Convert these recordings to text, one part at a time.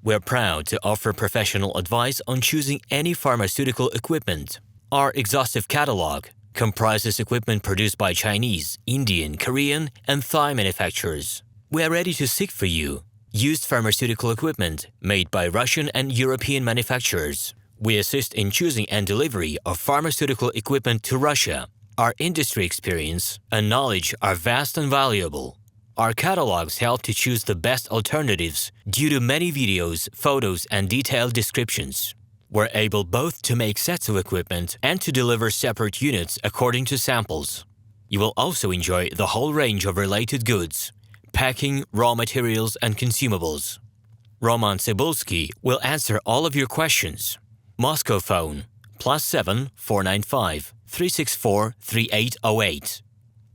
We're proud to offer professional advice on choosing any pharmaceutical equipment. Our exhaustive catalog comprises equipment produced by Chinese, Indian, Korean, and Thai manufacturers. We are ready to seek for you used pharmaceutical equipment made by Russian and European manufacturers. We assist in choosing and delivery of pharmaceutical equipment to Russia. Our industry experience and knowledge are vast and valuable. Our catalogs help to choose the best alternatives due to many videos, photos, and detailed descriptions. We're able both to make sets of equipment and to deliver separate units according to samples. You will also enjoy the whole range of related goods, packing, raw materials, and consumables. RomanTsibulsky will answer all of your questions. Moscow phone +7 495 364 3808.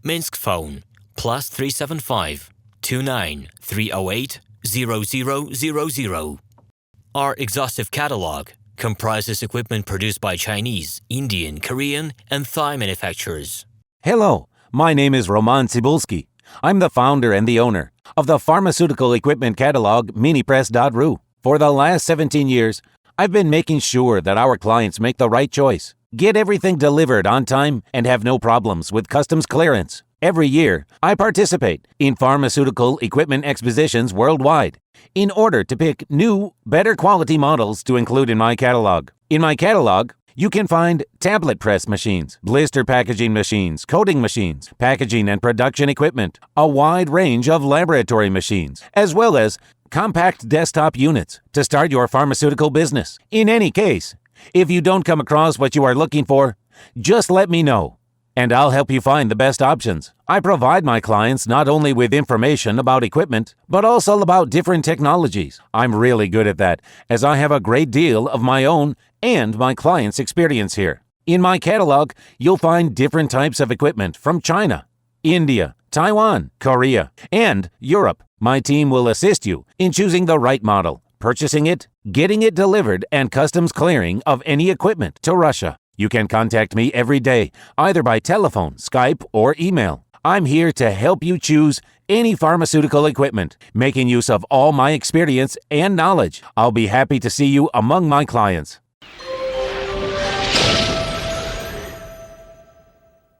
Minsk phone +375 29 308 0000. Our exhaustive catalog comprises equipment produced by Chinese, Indian, Korean, and Thai manufacturers. Hello, my name is RomanTsibulsky. I'm the founder and the owner of the pharmaceutical equipment catalog Minipress.ru. For the last 17 years, I've been making sure that our clients make the right choice, get everything delivered on time, and have no problems with customs clearance. Every year, I participate in pharmaceutical equipment expositions worldwide in order to pick new, better quality models to include in my catalog. In my catalog, you can find tablet press machines, blister packaging machines, coating machines, packaging and production equipment, a wide range of laboratory machines, as well as compact desktop units to start your pharmaceutical business. In any case, if you don't come across what you are looking for, just let me know, and I'll help you find the best options. I provide my clients not only with information about equipment, but also about different technologies. I'm really good at that, as I have a great deal of my own and my clients' experience here. In my catalog, you'll find different types of equipment from China, India, Taiwan, Korea, and Europe. My team will assist you in choosing the right model, purchasing it, getting it delivered, and customs clearing of any equipment to Russia. You can contact me every day, either by telephone, Skype, or email. I'm here to help you choose any pharmaceutical equipment, making use of all my experience and knowledge. I'll be happy to see you among my clients.